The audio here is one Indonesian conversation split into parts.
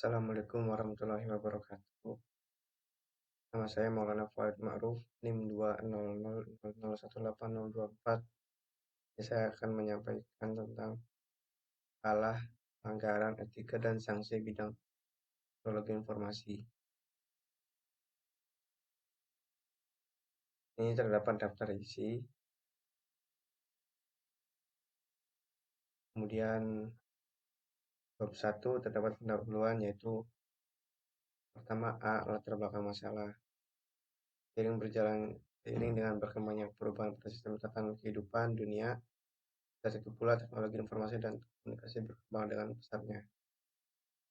Assalamualaikum warahmatullahi wabarakatuh. Nama saya Maulana Fuad Ma'ruf, NIM 200001804. Saya akan menyampaikan tentang salah, pelanggaran etika dan sanksi bidang teknologi informasi. Ini terdapat daftar isi. Kemudian bab 1 terdapat pendahuluan, yaitu pertama A. Latar belakang masalah. Seiring dengan berkembangnya perubahan pada sistem tatanan kehidupan dunia, saat itu pula teknologi informasi dan komunikasi berkembang dengan pesatnya.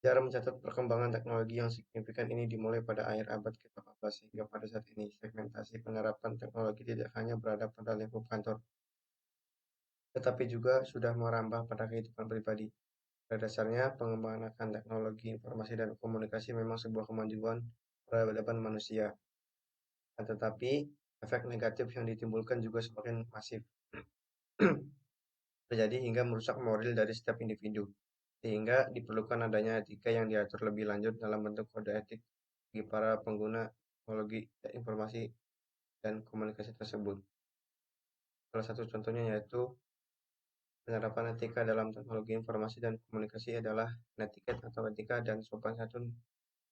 Sejarah mencatat perkembangan teknologi yang signifikan ini dimulai pada akhir abad ke-18 hingga pada saat ini. Segmentasi penerapan teknologi tidak hanya berada pada lingkup kantor, tetapi juga sudah merambah pada kehidupan pribadi. Pada dasarnya, pengembangan akan teknologi informasi dan komunikasi memang sebuah kemajuan peradaban manusia. Tetapi, efek negatif yang ditimbulkan juga semakin masif terjadi hingga merusak moral dari setiap individu, sehingga diperlukan adanya etika yang diatur lebih lanjut dalam bentuk kode etik bagi para pengguna teknologi informasi dan komunikasi tersebut. Salah satu contohnya yaitu penerapan etika dalam teknologi informasi dan komunikasi adalah netiquette atau etika dan sopan santun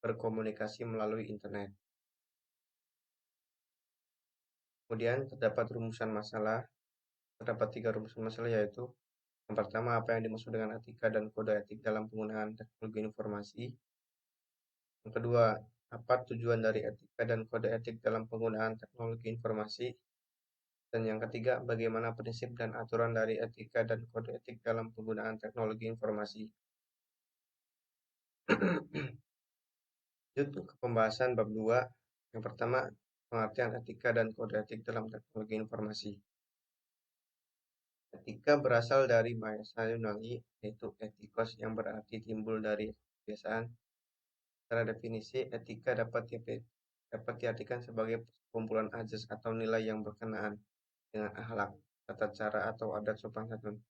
berkomunikasi melalui internet. Kemudian terdapat terdapat 3 rumusan masalah, yaitu yang pertama, apa yang dimaksud dengan etika dan kode etik dalam penggunaan teknologi informasi. Yang kedua, apa tujuan dari etika dan kode etik dalam penggunaan teknologi informasi. Dan yang ketiga, bagaimana prinsip dan aturan dari etika dan kode etik dalam penggunaan teknologi informasi. Lanjut ke pembahasan bab 2. Yang pertama, pengertian etika dan kode etik dalam teknologi informasi. Etika berasal dari bahasa Yunani, yaitu etikos, yang berarti timbul dari kebiasaan. Secara definisi, etika dapat diartikan sebagai kumpulan azas atau nilai yang berkenaan dengan akhlak, tata cara atau adat sopan santun.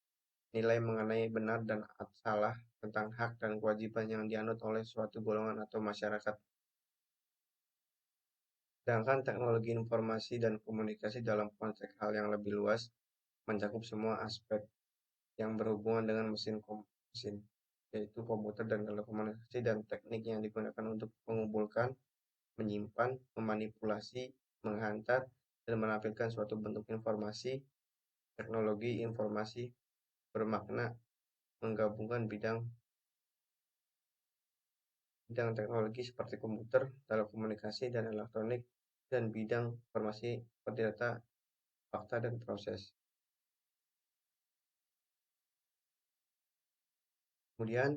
Nilai mengenai benar dan salah, tentang hak dan kewajiban yang dianut oleh suatu golongan atau masyarakat. Sedangkan teknologi informasi dan komunikasi dalam konteks hal yang lebih luas mencakup semua aspek yang berhubungan dengan mesin, yaitu komputer dan telekomunikasi, dan teknik yang digunakan untuk mengumpulkan, menyimpan, memanipulasi, menghantar, dan menampilkan suatu bentuk informasi. Teknologi informasi bermakna menggabungkan bidang teknologi seperti komputer, telekomunikasi, dan elektronik, dan bidang informasi seperti data, fakta, dan proses. Kemudian,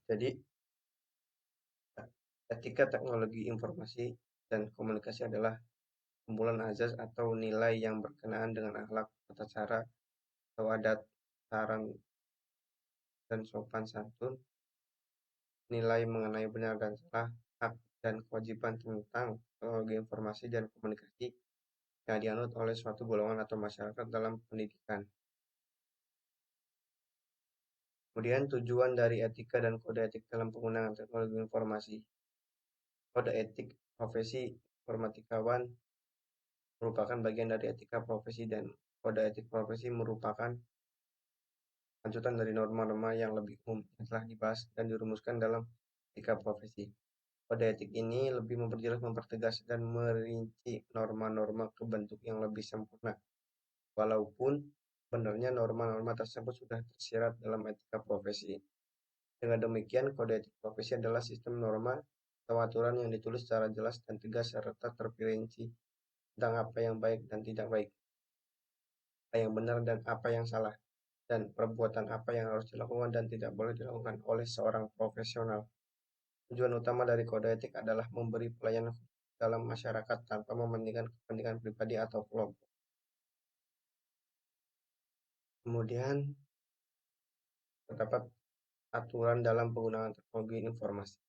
jadi etika teknologi informasi dan komunikasi adalah kumpulan azas atau nilai yang berkenaan dengan akhlak, tata cara, atau adat, saran, dan sopan santun, nilai mengenai benar dan salah, hak dan kewajiban tentang teknologi informasi dan komunikasi yang dianut oleh suatu golongan atau masyarakat dalam pendidikan. Kemudian tujuan dari etika dan kode etik dalam penggunaan teknologi informasi. Kode etik profesi informatikawan merupakan bagian dari etika profesi, dan kode etik profesi merupakan lanjutan dari norma-norma yang lebih umum yang telah dibahas dan dirumuskan dalam etika profesi. Kode etik ini lebih memperjelas, mempertegas, dan merinci norma-norma ke bentuk yang lebih sempurna. Walaupun sebenarnya norma-norma tersebut sudah tersirat dalam etika profesi. Dengan demikian, kode etik profesi adalah sistem norma atau aturan yang ditulis secara jelas dan tegas serta terperinci tentang apa yang baik dan tidak baik, apa yang benar dan apa yang salah, dan perbuatan apa yang harus dilakukan dan tidak boleh dilakukan oleh seorang profesional. Tujuan utama dari kode etik adalah memberi pelayanan dalam masyarakat tanpa mementingkan kepentingan pribadi atau kelompok. Kemudian terdapat aturan dalam penggunaan teknologi informasi.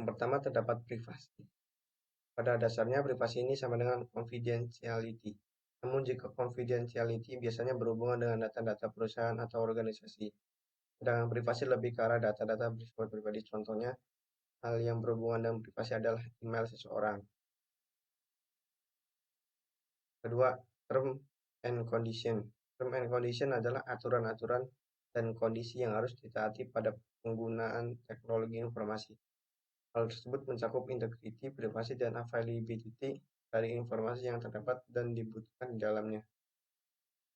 Yang pertama, terdapat privasi. Pada dasarnya, privasi ini sama dengan confidentiality. Namun jika confidentiality biasanya berhubungan dengan data-data perusahaan atau organisasi, Sedangkan privasi lebih ke arah data-data bersifat pribadi. Contohnya, hal yang berhubungan dengan privasi adalah email seseorang. Kedua, term and condition. Term and condition adalah aturan-aturan dan kondisi yang harus ditaati pada penggunaan teknologi informasi. Hal tersebut mencakup integriti, privasi, dan availability dari informasi yang terdapat dan dibutuhkan di dalamnya.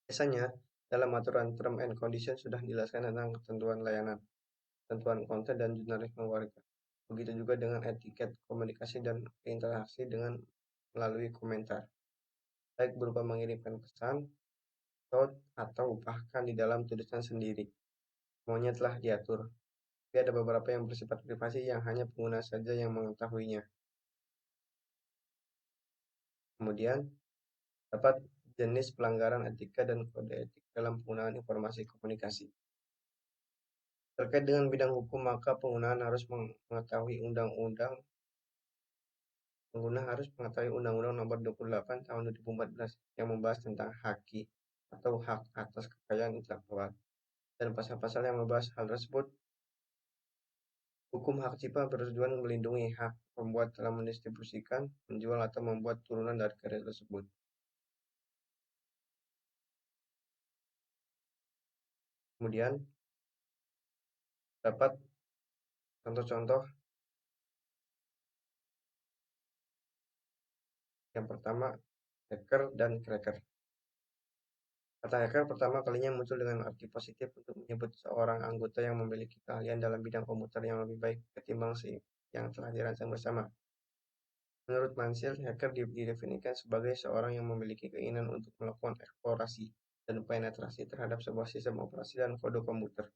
Biasanya, dalam aturan term and condition sudah dijelaskan tentang ketentuan layanan, ketentuan konten, dan jurnalisme warga. Begitu juga dengan etiket komunikasi dan interaksi dengan melalui komentar, baik berupa mengirimkan pesan, atau bahkan di dalam tulisan sendiri. Semuanya telah diatur. Tapi ada beberapa yang bersifat privasi yang hanya pengguna saja yang mengetahuinya. Kemudian, dapat jenis pelanggaran etika dan kode etik dalam penggunaan informasi komunikasi. Terkait dengan bidang hukum, maka pengguna harus mengetahui Undang-Undang Nomor 28 Tahun 2014 yang membahas tentang haki atau hak atas kekayaan intelektual dan pasal-pasal yang membahas hal tersebut. Hukum hak cipta bertujuan melindungi hak pembuat dalam mendistribusikan, menjual, atau membuat turunan dari karya tersebut. Kemudian, dapat contoh-contoh. Yang pertama, hacker dan cracker. Kata hacker pertama kalinya muncul dengan arti positif untuk menyebut seorang anggota yang memiliki keahlian dalam bidang komputer yang lebih baik ketimbang yang telah dirancang bersama. Menurut Mansil, hacker didefinisikan sebagai seorang yang memiliki keinginan untuk melakukan eksplorasi dan penetrasi terhadap sebuah sistem operasi dan kode komputer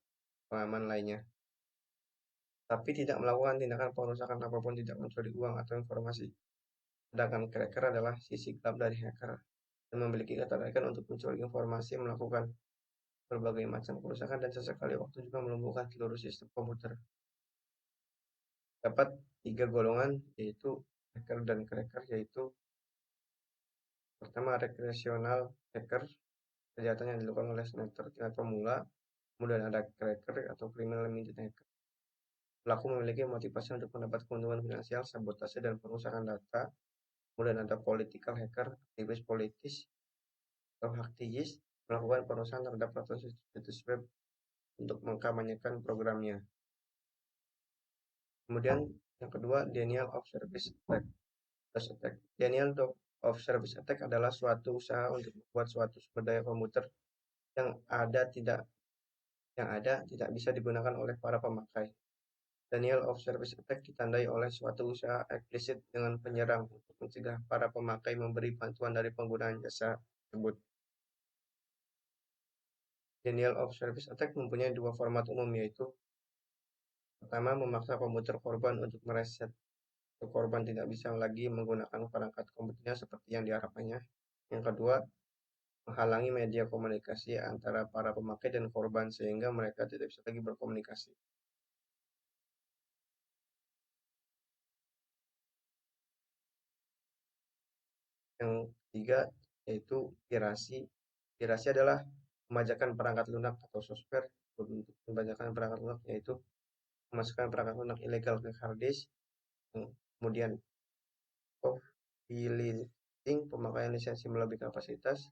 pengaman lainnya, tapi tidak melakukan tindakan perusakan apapun, tidak mencuri uang atau informasi. Sedangkan cracker adalah sisi gelap dari hacker dan memiliki ketertarikan untuk mencuri informasi, melakukan berbagai macam kerusakan, dan sesekali waktu juga melumpuhkan seluruh sistem komputer. Dapat 3 golongan, yaitu hacker dan cracker, yaitu pertama recreational hacker, kejahatan yang dilakukan oleh tingkat pemula. Kemudian ada cracker atau criminal minded hacker. Pelaku memiliki motivasi untuk mendapat keuntungan finansial, sabotase, dan perusakan data. Kemudian ada political hacker, aktivis politis atau aktivis, melakukan perusahaan terhadap situs web untuk mengkampanyekan programnya. Kemudian yang kedua, denial of service attack. Denial of service attack adalah suatu usaha untuk membuat suatu sumber daya komputer yang ada tidak bisa digunakan oleh para pemakai. Denial of service attack ditandai oleh suatu usaha eksplisit dengan penyerang untuk mencegah para pemakai memberi bantuan dari penggunaan jasa tersebut. Denial of service attack mempunyai dua format umum, yaitu pertama, memaksa komputer korban untuk mereset. Korban tidak bisa lagi menggunakan perangkat komputernya seperti yang diharapkannya. Yang kedua, menghalangi media komunikasi antara para pemakai dan korban sehingga mereka tidak bisa lagi berkomunikasi. Yang ketiga, yaitu pirasi. Pirasi adalah pembajakan perangkat lunak atau software. Untuk pembajakan perangkat lunak yaitu memasukkan perangkat lunak ilegal ke hard disk, kemudian copyrighting, pemakaian lisensi melebihi kapasitas,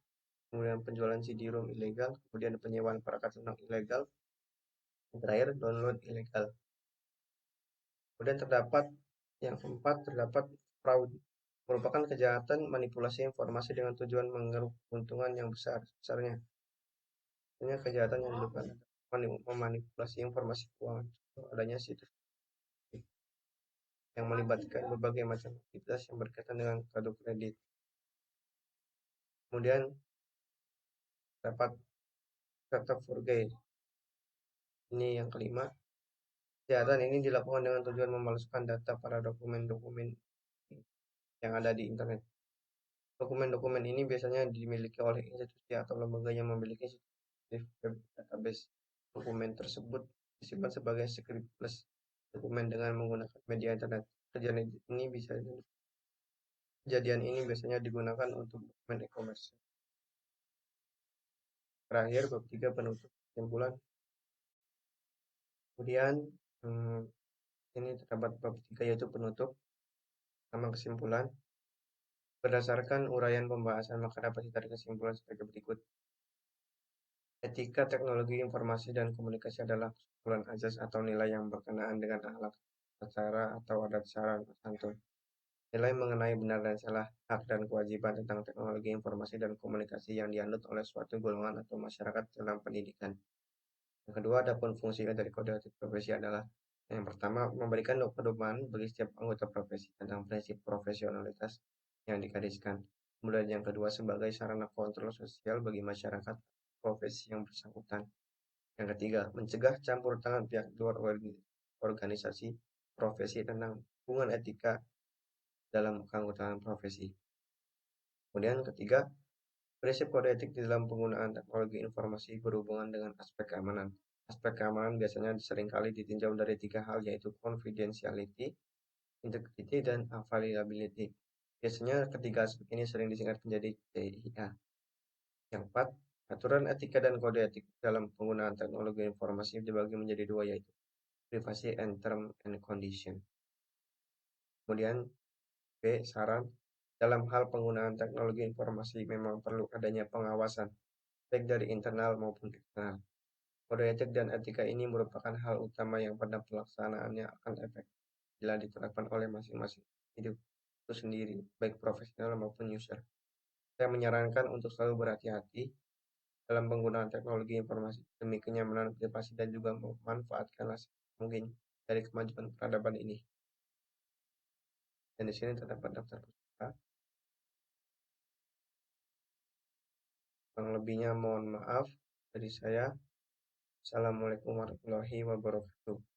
kemudian penjualan CD-ROM ilegal, kemudian penyewaan perangkat lunak ilegal, yang terakhir download ilegal. Kemudian yang keempat, terdapat fraud, merupakan kejahatan manipulasi informasi dengan tujuan mengeruk keuntungan yang besarnya. Artinya kejahatan yang dilakukan memanipulasi informasi keuangan, adanya situs yang melibatkan berbagai macam aktivitas yang berkaitan dengan kartu kredit. Kemudian dapat data forgery. Ini yang kelima. Kejahatan ini dilakukan dengan tujuan memalsukan data pada dokumen-dokumen yang ada di internet. Dokumen-dokumen ini biasanya dimiliki oleh institusi atau lembaga yang memiliki web database. Dokumen tersebut disimpan sebagai scriptless dokumen dengan menggunakan media internet. Kejadian ini biasanya digunakan untuk dokumen e-commerce. Terakhir, bab 3 penutup kesimpulan. Kemudian hmm, ini terdapat bab 3 yaitu penutup sama kesimpulan. Berdasarkan uraian pembahasan maka dapat ditarik kesimpulan sebagai berikut. Etika teknologi informasi dan komunikasi adalah kesimpulan azas atau nilai yang berkenaan dengan akhlak, cara atau adat cara santun. Nilai mengenai benar dan salah, hak dan kewajiban tentang teknologi informasi dan komunikasi yang dianut oleh suatu golongan atau masyarakat dalam pendidikan. Yang kedua, adapun fungsi dari kode etik profesi adalah yang pertama, memberikan pedoman bagi setiap anggota profesi tentang prinsip profesionalitas yang digariskan. Kemudian yang kedua, sebagai sarana kontrol sosial bagi masyarakat profesi yang bersangkutan. Yang ketiga, mencegah campur tangan pihak luar organisasi profesi tentang hubungan etika dalam keanggotaan profesi. Kemudian ketiga, prinsip kode etik di dalam penggunaan teknologi informasi berhubungan dengan aspek keamanan. Aspek keamanan biasanya seringkali ditinjau dari tiga hal yaitu confidentiality, integrity, dan availability. Biasanya ketiga aspek ini sering disingkat menjadi TIA. Yang keempat, aturan etika dan kode etik dalam penggunaan teknologi informasi dibagi menjadi dua yaitu privacy and term and condition. Kemudian B. Saran, dalam hal penggunaan teknologi informasi memang perlu adanya pengawasan baik dari internal maupun eksternal. Kode etik dan etika ini merupakan hal utama yang pada pelaksanaannya akan efektif bila diterapkan oleh masing-masing individu itu sendiri, baik profesional maupun user. Saya menyarankan untuk selalu berhati-hati dalam penggunaan teknologi informasi demi kenyamanan privasi dan juga memanfaatkanlah mungkin dari kemajuan peradaban ini. Dan di sini terdapat daftar peserta. Kurang lebihnya mohon maaf dari saya. Assalamualaikum warahmatullahi wabarakatuh.